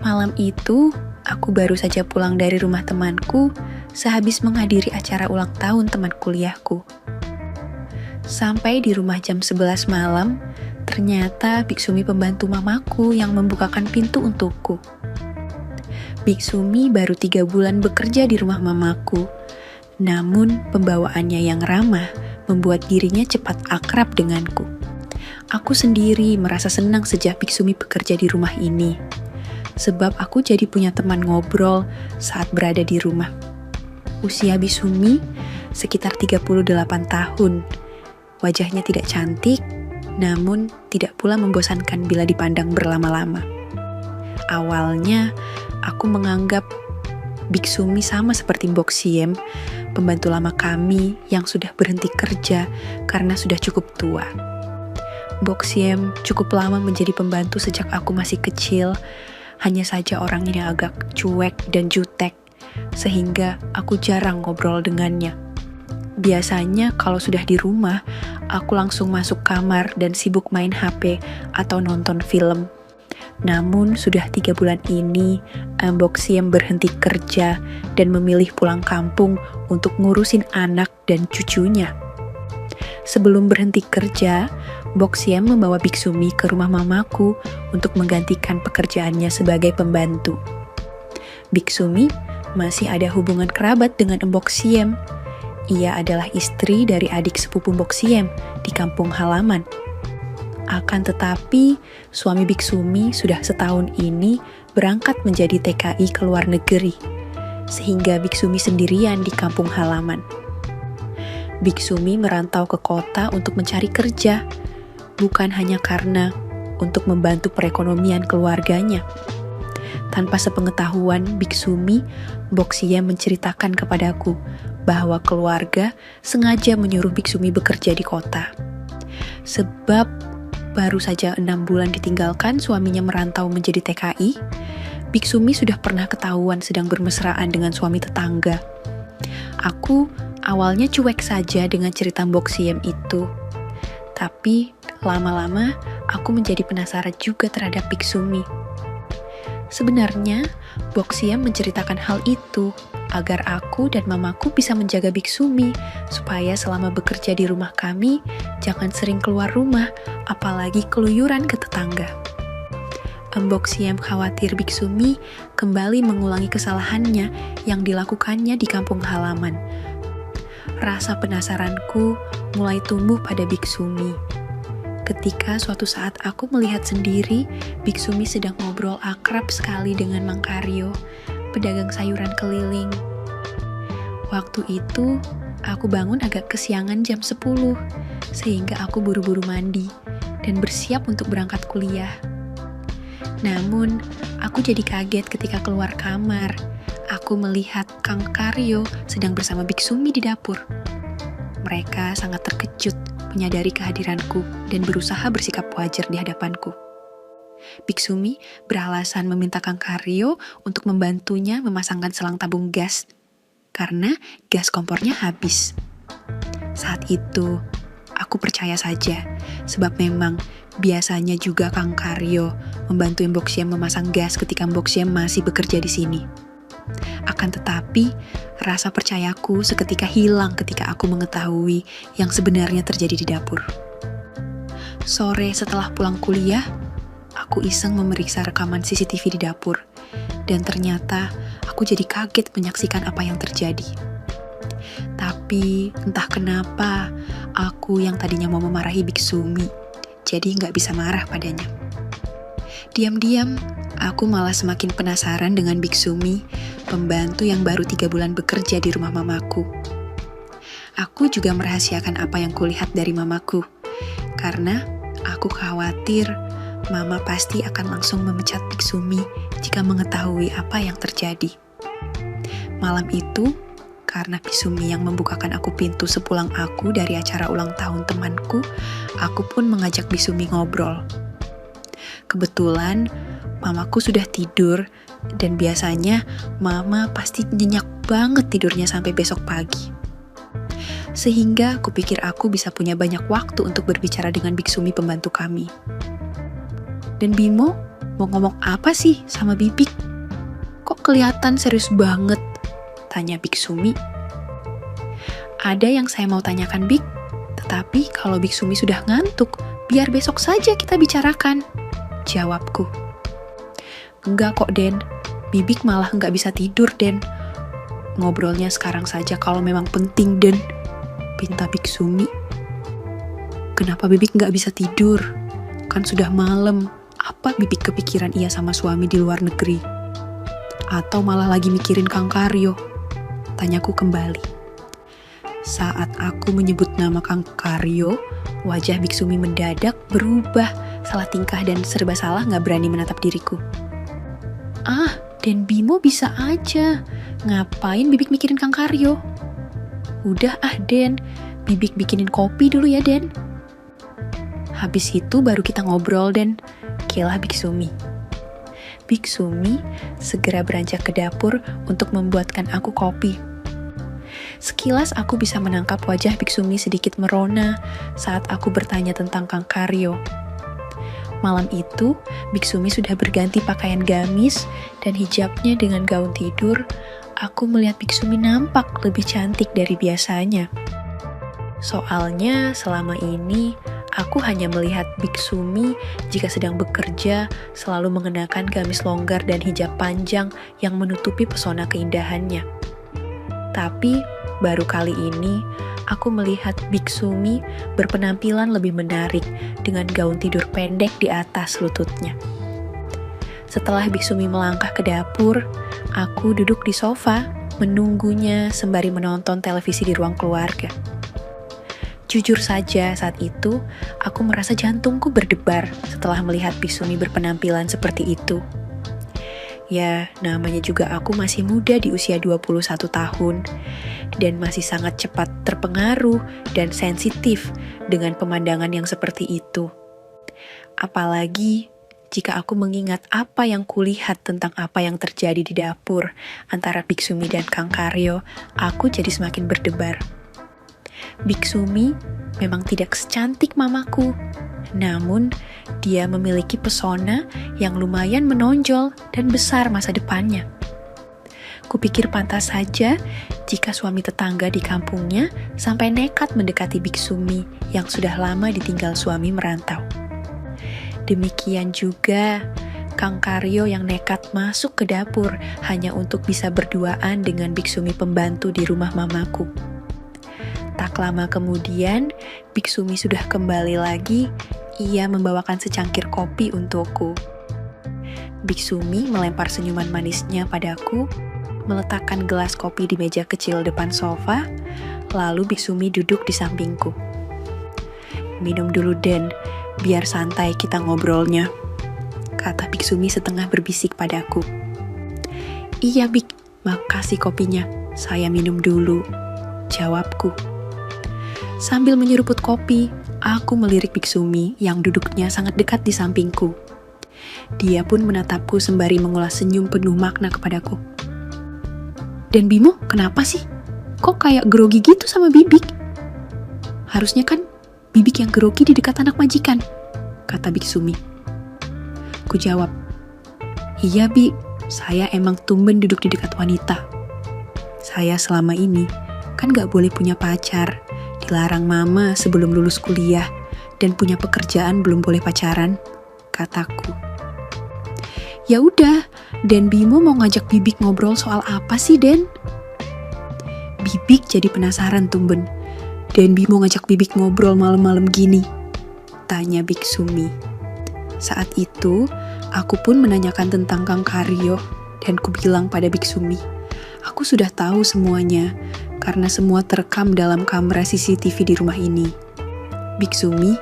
Malam itu, aku baru saja pulang dari rumah temanku sehabis menghadiri acara ulang tahun teman kuliahku. Sampai di rumah jam 11 malam, ternyata Biksumi pembantu mamaku yang membukakan pintu untukku. Biksumi baru 3 bulan bekerja di rumah mamaku, namun pembawaannya yang ramah membuat dirinya cepat akrab denganku. Aku sendiri merasa senang sejak Biksumi bekerja di rumah ini, sebab aku jadi punya teman ngobrol saat berada di rumah. Usia Biksumi sekitar 38 tahun. Wajahnya tidak cantik, namun tidak pula membosankan bila dipandang berlama-lama. Awalnya, aku menganggap Biksumi sama seperti Mbok Siem, pembantu lama kami yang sudah berhenti kerja karena sudah cukup tua. Mbok Siem cukup lama menjadi pembantu sejak aku masih kecil, hanya saja orangnya agak cuek dan jutek, sehingga aku jarang ngobrol dengannya. Biasanya kalau sudah di rumah, aku langsung masuk kamar dan sibuk main HP atau nonton film. Namun sudah 3 bulan ini, Mbok Siem berhenti kerja dan memilih pulang kampung untuk ngurusin anak dan cucunya. Sebelum berhenti kerja, Mbok Siem membawa Biksumi ke rumah mamaku untuk menggantikan pekerjaannya sebagai pembantu. Biksumi masih ada hubungan kerabat dengan Mbok Siem. Ia adalah istri dari adik sepupu Mbok Siem di kampung halaman. Akan tetapi, suami Biksumi sudah setahun ini berangkat menjadi TKI ke luar negeri, sehingga Biksumi sendirian di kampung halaman. Biksumi merantau ke kota untuk mencari kerja, bukan hanya karena untuk membantu perekonomian keluarganya. Tanpa sepengetahuan Biksumi, Mbok Siem menceritakan kepadaku bahwa keluarga sengaja menyuruh Biksumi bekerja di kota. Sebab baru saja 6 bulan ditinggalkan suaminya merantau menjadi TKI, Biksumi sudah pernah ketahuan sedang bermesraan dengan suami tetangga. Aku awalnya cuek saja dengan cerita Mbok Siem itu. Tapi lama-lama aku menjadi penasaran juga terhadap Biksumi. Sebenarnya, Mbok Siem menceritakan hal itu agar aku dan mamaku bisa menjaga Biksumi, supaya selama bekerja di rumah kami, jangan sering keluar rumah, apalagi keluyuran ke tetangga. Mbok Siem khawatir Biksumi kembali mengulangi kesalahannya yang dilakukannya di kampung halaman. Rasa penasaranku mulai tumbuh pada Biksumi. Ketika suatu saat aku melihat sendiri, Biksumi sedang ngobrol akrab sekali dengan Mang Karyo, pedagang sayuran keliling. Waktu itu, aku bangun agak kesiangan jam 10, sehingga aku buru-buru mandi dan bersiap untuk berangkat kuliah. Namun, aku jadi kaget ketika keluar kamar. Aku melihat Kang Karyo sedang bersama Biksumi di dapur. Mereka sangat terkejut menyadari kehadiranku dan berusaha bersikap wajar di hadapanku. Biksumi beralasan meminta Kang Karyo untuk membantunya memasangkan selang tabung gas, karena gas kompornya habis. Saat itu, aku percaya saja, sebab memang biasanya juga Kang Karyo membantu Mbok Siem memasang gas ketika Mbok Siem masih bekerja di sini. Akan tetapi, rasa percayaku seketika hilang ketika aku mengetahui yang sebenarnya terjadi di dapur. Sore setelah pulang kuliah, aku iseng memeriksa rekaman CCTV di dapur, dan ternyata aku jadi kaget menyaksikan apa yang terjadi. Tapi entah kenapa, aku yang tadinya mau memarahi Biksumi, jadi nggak bisa marah padanya. Diam-diam, aku malah semakin penasaran dengan Biksumi, pembantu yang baru 3 bulan bekerja di rumah mamaku. Aku juga merahasiakan apa yang kulihat dari mamaku, karena aku khawatir mama pasti akan langsung memecat Biksumi jika mengetahui apa yang terjadi. Malam itu, karena Biksumi yang membukakan aku pintu sepulang aku dari acara ulang tahun temanku, aku pun mengajak Biksumi ngobrol. Kebetulan, mamaku sudah tidur, dan biasanya mama pasti nyenyak banget tidurnya sampai besok pagi. Sehingga kupikir aku bisa punya banyak waktu untuk berbicara dengan Biksumi pembantu kami. Dan Bimo, mau ngomong apa sih sama Bibik? Kok kelihatan serius banget? Tanya Biksumi. Ada yang saya mau tanyakan, Bik. Tetapi kalau Biksumi sudah ngantuk, biar besok saja kita bicarakan. Jawabku. Enggak kok, Den. Bibik malah nggak bisa tidur, Den. Ngobrolnya sekarang saja kalau memang penting, Den. Pinta Biksumi. Kenapa Bibik nggak bisa tidur? Kan sudah malam. Apa Bibik kepikiran ia sama suami di luar negeri? Atau malah lagi mikirin Kang Karyo? Tanyaku kembali. Saat aku menyebut nama Kang Karyo, wajah Biksumi mendadak berubah. Salah tingkah dan serba salah gak berani menatap diriku. Ah, Den Bimo bisa aja. Ngapain Bibik mikirin Kang Karyo? Udah Den, Bibik bikinin kopi dulu ya, Den. Habis itu baru kita ngobrol, Den. Kilah Biksumi. Biksumi segera beranjak ke dapur untuk membuatkan aku kopi. Sekilas aku bisa menangkap wajah Biksumi sedikit merona saat aku bertanya tentang Kang Karyo. Malam itu, Biksumi sudah berganti pakaian gamis dan hijabnya dengan gaun tidur. Aku melihat Biksumi nampak lebih cantik dari biasanya. Soalnya selama ini, aku hanya melihat Biksumi jika sedang bekerja selalu mengenakan gamis longgar dan hijab panjang yang menutupi pesona keindahannya. Tapi baru kali ini aku melihat Biksumi berpenampilan lebih menarik dengan gaun tidur pendek di atas lututnya. Setelah Biksumi melangkah ke dapur, aku duduk di sofa menunggunya sembari menonton televisi di ruang keluarga. Jujur saja saat itu, aku merasa jantungku berdebar setelah melihat Biksumi berpenampilan seperti itu. Ya, namanya juga aku masih muda di usia 21 tahun dan masih sangat cepat terpengaruh dan sensitif dengan pemandangan yang seperti itu. Apalagi jika aku mengingat apa yang kulihat tentang apa yang terjadi di dapur antara Biksumi dan Kang Karyo, aku jadi semakin berdebar. Biksumi memang tidak secantik mamaku, namun dia memiliki pesona yang lumayan menonjol dan besar masa depannya. Kupikir pantas saja jika suami tetangga di kampungnya sampai nekat mendekati Biksumi yang sudah lama ditinggal suami merantau. Demikian juga Kang Karyo yang nekat masuk ke dapur hanya untuk bisa berduaan dengan Biksumi pembantu di rumah mamaku. Tak lama kemudian, Biksumi sudah kembali lagi. Ia membawakan secangkir kopi untukku. Biksumi melempar senyuman manisnya padaku, meletakkan gelas kopi di meja kecil depan sofa, lalu Biksumi duduk di sampingku. Minum dulu, Den, biar santai kita ngobrolnya, kata Biksumi setengah berbisik padaku. Iya, Bik, makasih kopinya, saya minum dulu, jawabku. Sambil menyeruput kopi, aku melirik Biksumi yang duduknya sangat dekat di sampingku. Dia pun menatapku sembari mengulas senyum penuh makna kepadaku. Dan Bimo, kenapa sih? Kok kayak grogi gitu sama Bibik? Harusnya kan Bibik yang grogi di dekat anak majikan, kata Biksumi. Ku jawab, iya Bi, saya emang tumben duduk di dekat wanita. Saya selama ini kan gak boleh punya pacar. Dilarang mama sebelum lulus kuliah dan punya pekerjaan belum boleh pacaran, kataku. Ya udah, Den Bimo mau ngajak Bibik ngobrol soal apa sih, Den? Bibik jadi penasaran tumben. Den Bimo ngajak Bibik ngobrol malam-malam gini, tanya Biksumi. Saat itu, aku pun menanyakan tentang Kang Karyo dan kubilang pada Biksumi, aku sudah tahu semuanya karena semua terekam dalam kamera CCTV di rumah ini. Biksumi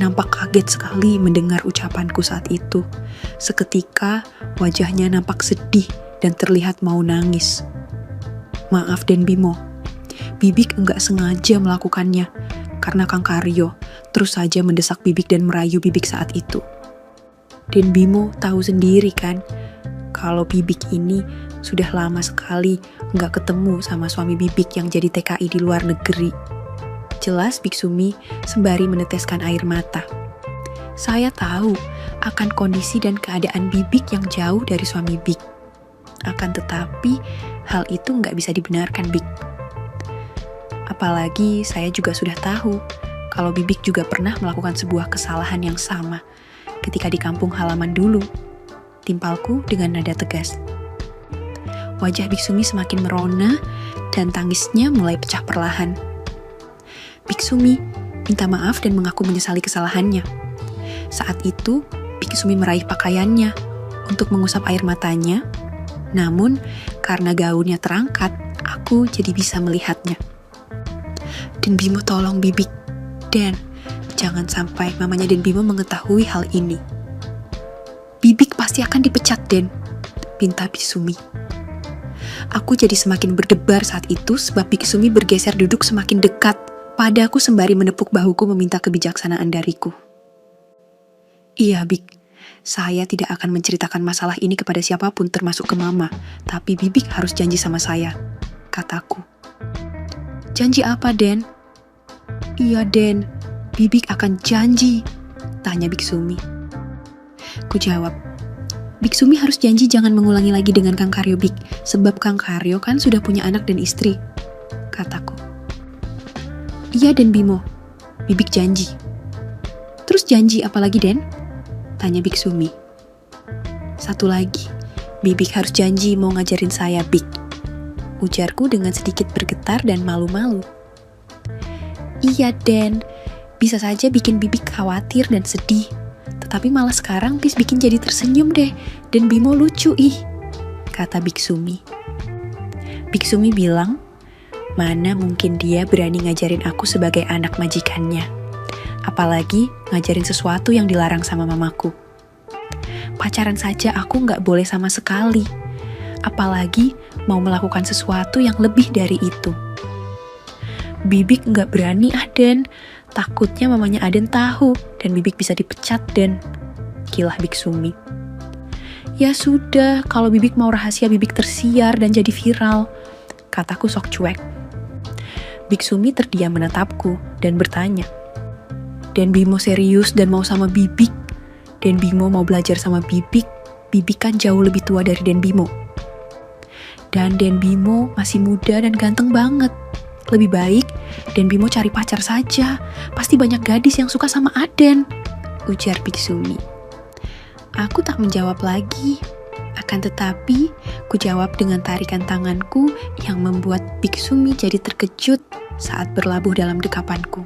nampak kaget sekali mendengar ucapanku saat itu. Seketika wajahnya nampak sedih dan terlihat mau nangis. Maaf Den Bimo, Bibik enggak sengaja melakukannya karena Kang Karyo terus saja mendesak Bibik dan merayu Bibik saat itu. Den Bimo tahu sendiri kan, kalau Bibik ini sudah lama sekali nggak ketemu sama suami Bibik yang jadi TKI di luar negeri. Jelas Biksumi sembari meneteskan air mata. Saya tahu akan kondisi dan keadaan Bibik yang jauh dari suami Bik. Akan tetapi, hal itu nggak bisa dibenarkan, Bik. Apalagi saya juga sudah tahu kalau Bibik juga pernah melakukan sebuah kesalahan yang sama ketika di kampung halaman dulu. Timpalku dengan nada tegas. Wajah Biksumi semakin merona dan tangisnya mulai pecah perlahan. Biksumi minta maaf dan mengaku menyesali kesalahannya. Saat itu, Biksumi meraih pakaiannya untuk mengusap air matanya. Namun, karena gaunnya terangkat, aku jadi bisa melihatnya. Dan Bimo tolong Bibik. Dan jangan sampai mamanya Dan Bimo mengetahui hal ini. Bibik pasti akan dipecat, Den, pinta Biksumi. Aku jadi semakin berdebar saat itu sebab Biksumi bergeser duduk semakin dekat padaku sembari menepuk bahuku meminta kebijaksanaan dariku. Iya, Bik. Saya tidak akan menceritakan masalah ini kepada siapapun termasuk ke Mama, tapi Bibik harus janji sama saya, kataku. Janji apa, Den? Iya, Den. Bibik akan janji, tanya Biksumi. Ku jawab, Biksumi harus janji jangan mengulangi lagi dengan Kang Karyo, Bik, sebab Kang Karyo kan sudah punya anak dan istri, kataku. Iya, Den Bimo. Bibik janji. Terus janji apa lagi, Den? Tanya Biksumi. Satu lagi, Bibik harus janji mau ngajarin saya, Bik, ujarku dengan sedikit bergetar dan malu-malu. Iya, Den, bisa saja bikin Bibik khawatir dan sedih, tetapi malah sekarang bis bikin jadi tersenyum deh, dan Bimo lucu kata Biksumi. Biksumi bilang, mana mungkin dia berani ngajarin aku sebagai anak majikannya. Apalagi ngajarin sesuatu yang dilarang sama mamaku. Pacaran saja aku nggak boleh sama sekali. Apalagi mau melakukan sesuatu yang lebih dari itu. Bibik nggak berani, Den. Takutnya mamanya Aden tahu dan Bibik bisa dipecat, Den, kilah Biksumi. Ya sudah, kalau Bibik mau rahasia Bibik tersiar dan jadi viral, kataku sok cuek. Biksumi terdiam menatapku dan bertanya, Dan Bimo serius dan mau sama Bibik? Dan Bimo mau belajar sama Bibik? Bibik kan jauh lebih tua dari Dan Bimo. Dan Dan Bimo masih muda dan ganteng banget. Lebih baik Dan Bimo cari pacar saja. Pasti banyak gadis yang suka sama Aden, ujar Biksumi. Aku tak menjawab lagi. Akan tetapi, ku jawab dengan tarikan tanganku yang membuat Biksumi jadi terkejut saat berlabuh dalam dekapanku.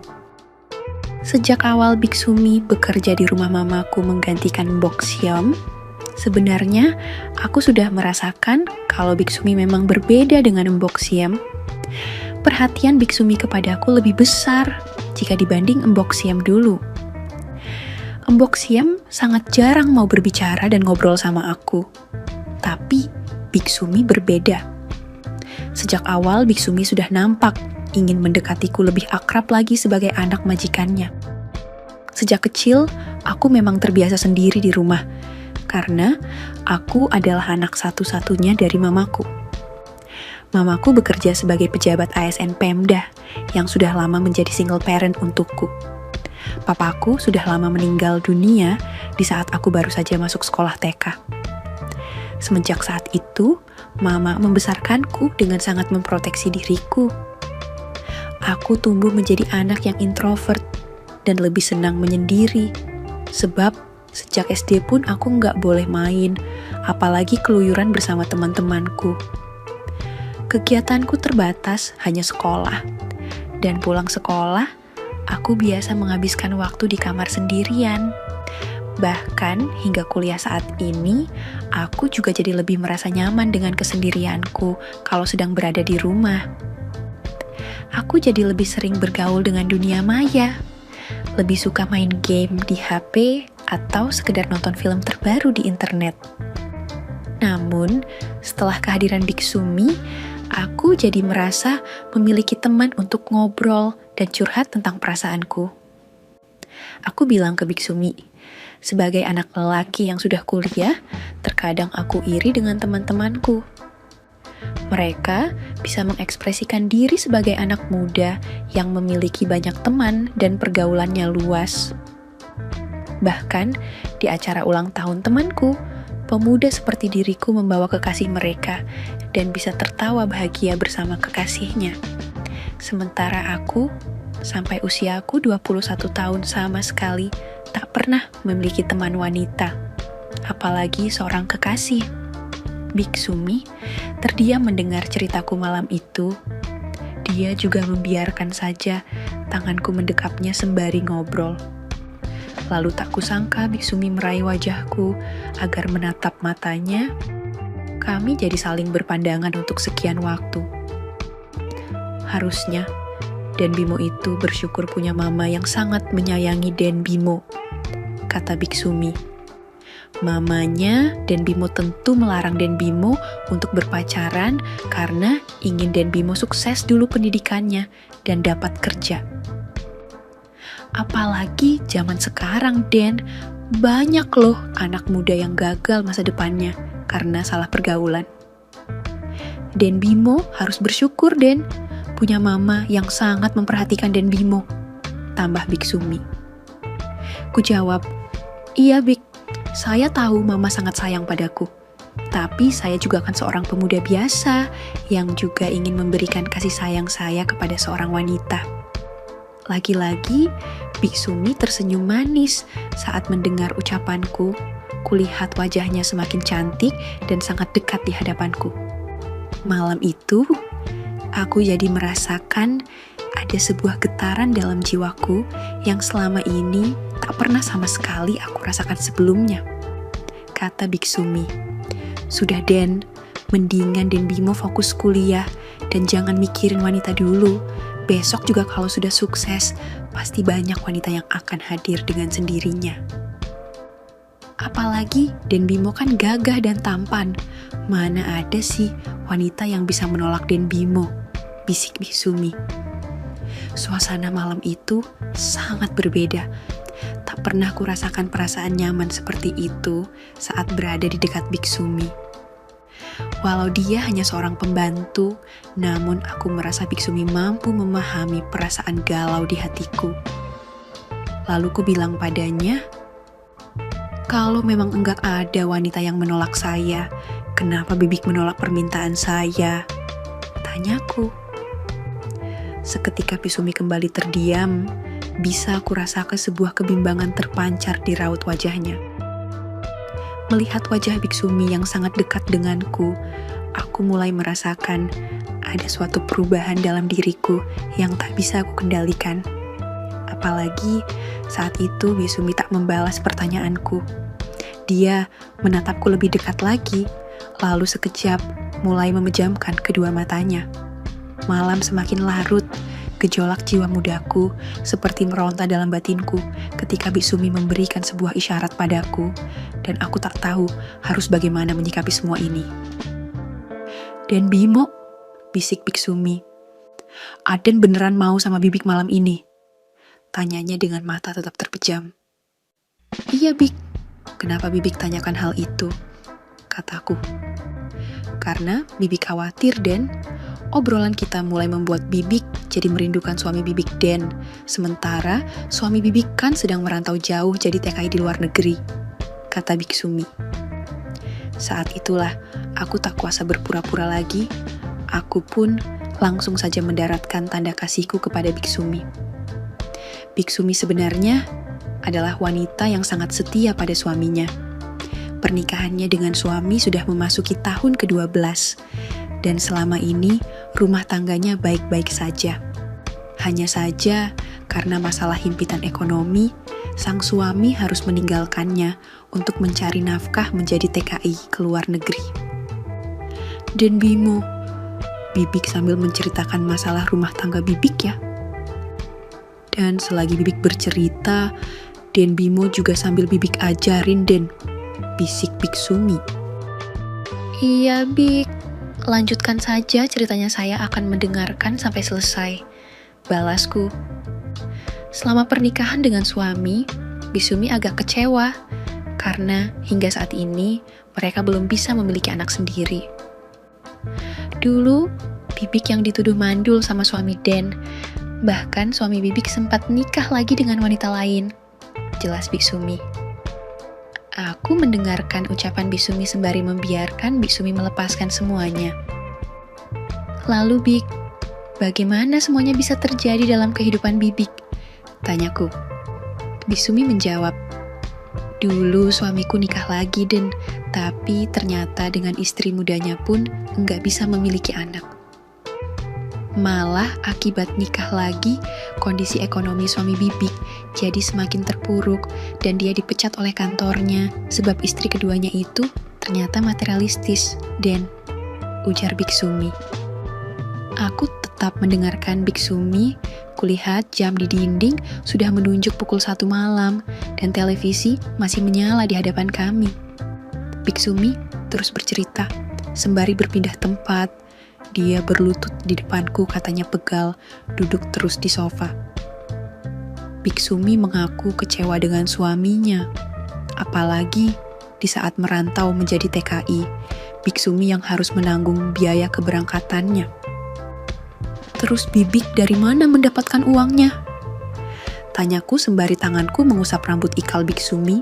Sejak awal Biksumi bekerja di rumah mamaku menggantikan Mbok Siam, sebenarnya aku sudah merasakan kalau Biksumi memang berbeda dengan Mbok Siam. Perhatian Biksumi kepadaku lebih besar jika dibanding Mbok Siam dulu. Mbok Siam sangat jarang mau berbicara dan ngobrol sama aku. Tapi Biksumi berbeda. Sejak awal Biksumi sudah nampak ingin mendekatiku lebih akrab lagi sebagai anak majikannya. Sejak kecil, aku memang terbiasa sendiri di rumah, karena aku adalah anak satu-satunya dari mamaku. Mamaku bekerja sebagai pejabat ASN Pemda yang sudah lama menjadi single parent untukku. Papaku sudah lama meninggal dunia di saat aku baru saja masuk sekolah TK. Semenjak saat itu, Mama membesarkanku dengan sangat memproteksi diriku. Aku tumbuh menjadi anak yang introvert dan lebih senang menyendiri. Sebab sejak SD pun aku nggak boleh main, apalagi keluyuran bersama teman-temanku. Kegiatanku terbatas hanya sekolah. Dan pulang sekolah, aku biasa menghabiskan waktu di kamar sendirian. Bahkan hingga kuliah saat ini, aku juga jadi lebih merasa nyaman dengan kesendirianku kalau sedang berada di rumah. Aku jadi lebih sering bergaul dengan dunia maya, lebih suka main game di HP atau sekedar nonton film terbaru di internet. Namun, setelah kehadiran Biksumi, aku jadi merasa memiliki teman untuk ngobrol dan curhat tentang perasaanku. Aku bilang ke Biksumi, sebagai anak lelaki yang sudah kuliah, terkadang aku iri dengan teman-temanku. Mereka bisa mengekspresikan diri sebagai anak muda yang memiliki banyak teman dan pergaulannya luas. Bahkan di acara ulang tahun temanku, pemuda seperti diriku membawa kekasih mereka dan bisa tertawa bahagia bersama kekasihnya. Sementara aku, sampai usiaku 21 tahun sama sekali, tak pernah memiliki teman wanita, apalagi seorang kekasih. Biksumi terdiam mendengar ceritaku malam itu. Dia juga membiarkan saja tanganku mendekapnya sembari ngobrol. Lalu tak kusangka Biksumi meraih wajahku agar menatap matanya. Kami jadi saling berpandangan untuk sekian waktu. Harusnya Den Bimo itu bersyukur punya mama yang sangat menyayangi Den Bimo, kata Biksumi. Mamanya Den Bimo tentu melarang Den Bimo untuk berpacaran karena ingin Den Bimo sukses dulu pendidikannya dan dapat kerja. Apalagi zaman sekarang, Den, banyak loh anak muda yang gagal masa depannya karena salah pergaulan. Den Bimo harus bersyukur, Den, punya mama yang sangat memperhatikan Den Bimo, tambah Biksumi. Ku jawab, iya Bik, saya tahu mama sangat sayang padaku. Tapi saya juga kan seorang pemuda biasa yang juga ingin memberikan kasih sayang saya kepada seorang wanita. Lagi-lagi, Biksumi tersenyum manis saat mendengar ucapanku. Kulihat wajahnya semakin cantik dan sangat dekat di hadapanku. Malam itu, aku jadi merasakan ada sebuah getaran dalam jiwaku yang selama ini tak pernah sama sekali aku rasakan sebelumnya. Kata Biksumi, sudah Den, mendingan Den Bimo fokus kuliah dan jangan mikirin wanita dulu. Besok juga kalau sudah sukses, pasti banyak wanita yang akan hadir dengan sendirinya. Apalagi Den Bimo kan gagah dan tampan. Mana ada sih wanita yang bisa menolak Den Bimo, bisik Biksumi. Suasana malam itu sangat berbeda. Tak pernah kurasakan perasaan nyaman seperti itu saat berada di dekat Biksumi. Walau dia hanya seorang pembantu, namun aku merasa Biksumi mampu memahami perasaan galau di hatiku. Lalu ku bilang padanya, kalau memang enggak ada wanita yang menolak saya, kenapa Bibik menolak permintaan saya? Tanyaku. Seketika Biksumi kembali terdiam, bisa aku rasakan sebuah kebimbangan terpancar di raut wajahnya. Melihat wajah Biksumi yang sangat dekat denganku, aku mulai merasakan ada suatu perubahan dalam diriku yang tak bisa aku kendalikan. Apalagi saat itu Biksumi tak membalas pertanyaanku. Dia menatapku lebih dekat lagi, lalu sekejap mulai memejamkan kedua matanya. Malam semakin larut, gejolak jiwa mudaku seperti meronta dalam batinku ketika Biksumi memberikan sebuah isyarat padaku, dan aku tak tahu harus bagaimana menyikapi semua ini. Den Bimo, bisik Biksumi, Aden beneran mau sama Bibik malam ini? Tanyanya dengan mata tetap terpejam. Iya Bik, kenapa Bibik tanyakan hal itu? Kataku. Karena Bibik khawatir, Den. Obrolan kita mulai membuat Bibik jadi merindukan suami Bibik, Den. Sementara suami Bibik kan sedang merantau jauh jadi TKI di luar negeri, kata Biksumi. Saat itulah aku tak kuasa berpura-pura lagi. Aku pun langsung saja mendaratkan tanda kasihku kepada Biksumi. Biksumi sebenarnya adalah wanita yang sangat setia pada suaminya. Pernikahannya dengan suami sudah memasuki tahun ke-12. Dan selama ini rumah tangganya baik-baik saja. Hanya saja karena masalah himpitan ekonomi, sang suami harus meninggalkannya untuk mencari nafkah menjadi TKI ke luar negeri. Den Bimo, Bibik sambil menceritakan masalah rumah tangga Bibik ya. Dan selagi Bibik bercerita, Den Bimo juga sambil Bibik ajarin, Den, bisik Biksumi. Iya Bik, lanjutkan saja ceritanya, saya akan mendengarkan sampai selesai, balasku. Selama pernikahan dengan suami, Biksumi agak kecewa karena hingga saat ini mereka belum bisa memiliki anak sendiri. Dulu, Bibik yang dituduh mandul sama suami Den, bahkan suami Bibik sempat nikah lagi dengan wanita lain, jelas Biksumi. Aku mendengarkan ucapan Biksumi sembari membiarkan Biksumi melepaskan semuanya. Lalu Bik, bagaimana semuanya bisa terjadi dalam kehidupan Bibik? Tanyaku. Biksumi menjawab, dulu suamiku nikah lagi Den, tapi ternyata dengan istri mudanya pun nggak bisa memiliki anak. Malah akibat nikah lagi, kondisi ekonomi suami Bibik jadi semakin terpuruk dan dia dipecat oleh kantornya sebab istri keduanya itu ternyata materialistis, Den, ujar Biksumi. Aku tetap mendengarkan Biksumi, kulihat jam di dinding sudah menunjuk pukul 1 malam dan televisi masih menyala di hadapan kami. Biksumi terus bercerita, sembari berpindah tempat. Dia berlutut di depanku, katanya pegal, duduk terus di sofa. Biksumi mengaku kecewa dengan suaminya. Apalagi di saat merantau menjadi TKI, Biksumi yang harus menanggung biaya keberangkatannya. Terus Bibik dari mana mendapatkan uangnya? Tanyaku sembari tanganku mengusap rambut ikal Biksumi.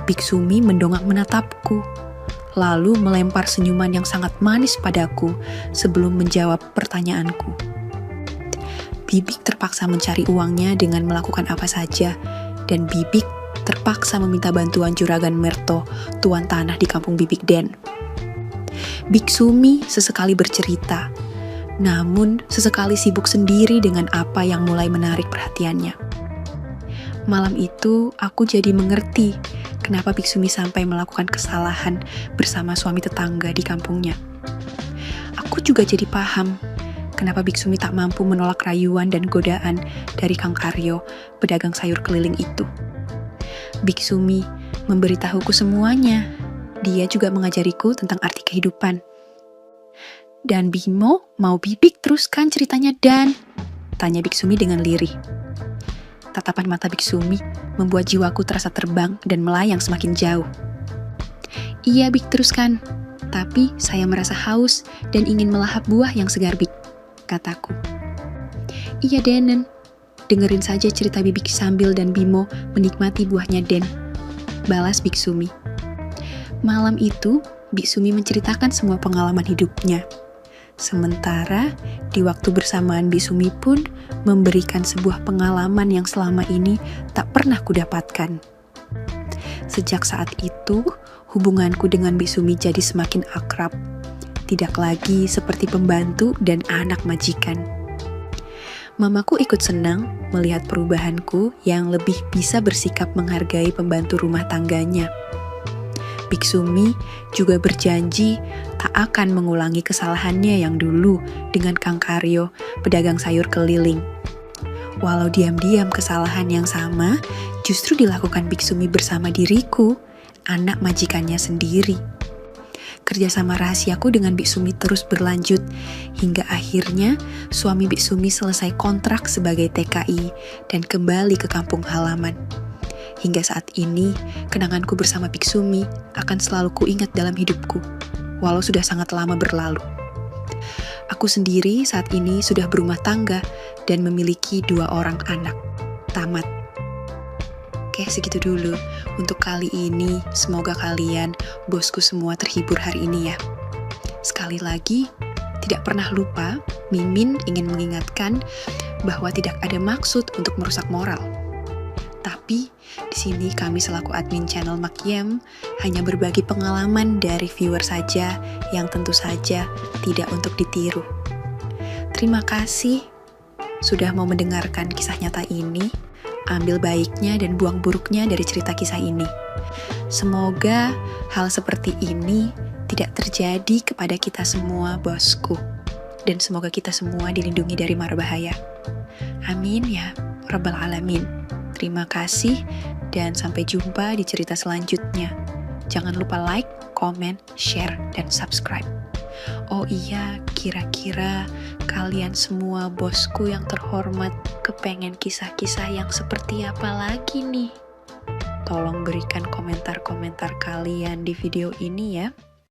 Biksumi mendongak menatapku, lalu melempar senyuman yang sangat manis padaku sebelum menjawab pertanyaanku. Bibik terpaksa mencari uangnya dengan melakukan apa saja, dan Bibik terpaksa meminta bantuan Juragan Merto, tuan tanah di kampung Bibik Den. Biksumi sesekali bercerita, namun sesekali sibuk sendiri dengan apa yang mulai menarik perhatiannya. Malam itu aku jadi mengerti kenapa Biksumi sampai melakukan kesalahan bersama suami tetangga di kampungnya. Aku juga jadi paham kenapa Biksumi tak mampu menolak rayuan dan godaan dari Kang Karyo, pedagang sayur keliling itu. Biksumi memberitahuku semuanya. Dia juga mengajariku tentang arti kehidupan. Dan Bimo, mau Bibik teruskan ceritanya Dan? Tanya Biksumi dengan lirih. Tatapan mata Biksumi membuat jiwaku terasa terbang dan melayang semakin jauh. Iya Bik, teruskan. Tapi saya merasa haus dan ingin melahap buah yang segar Bik, kataku. Iya Denen, dengerin saja cerita Bibik sambil dan Bimo menikmati buahnya Den, balas Biksumi. Malam itu, Biksumi menceritakan semua pengalaman hidupnya. Sementara di waktu bersamaan Biksumi pun memberikan sebuah pengalaman yang selama ini tak pernah kudapatkan. Sejak saat itu, hubunganku dengan Biksumi jadi semakin akrab. Tidak lagi seperti pembantu dan anak majikan. Mamaku ikut senang melihat perubahanku yang lebih bisa bersikap menghargai pembantu rumah tangganya. Biksumi juga berjanji tak akan mengulangi kesalahannya yang dulu dengan Kang Karyo, pedagang sayur keliling. Walau diam-diam kesalahan yang sama justru dilakukan Biksumi bersama diriku, anak majikannya sendiri. Kerjasama rahasiaku dengan Biksumi terus berlanjut, hingga akhirnya suami Biksumi selesai kontrak sebagai TKI dan kembali ke kampung halaman. Hingga saat ini, kenanganku bersama Biksumi akan selalu kuingat dalam hidupku, walau sudah sangat lama berlalu. Aku sendiri saat ini sudah berumah tangga dan memiliki 2 orang anak. Tamat. Oke, segitu dulu untuk kali ini. Semoga kalian, bosku semua, terhibur hari ini ya. Sekali lagi, tidak pernah lupa, Mimin ingin mengingatkan bahwa tidak ada maksud untuk merusak moral. Tapi di sini kami selaku admin channel Makiem hanya berbagi pengalaman dari viewer saja yang tentu saja tidak untuk ditiru. Terima kasih sudah mau mendengarkan kisah nyata ini. Ambil baiknya dan buang buruknya dari cerita kisah ini. Semoga hal seperti ini tidak terjadi kepada kita semua, bosku. Dan semoga kita semua dilindungi dari mara bahaya. Amin ya Rabbal Alamin. Terima kasih dan sampai jumpa di cerita selanjutnya. Jangan lupa like, comment, share, dan subscribe. Oh iya, kira-kira kalian semua bosku yang terhormat kepengen kisah-kisah yang seperti apa lagi nih? Tolong berikan komentar-komentar kalian di video ini ya.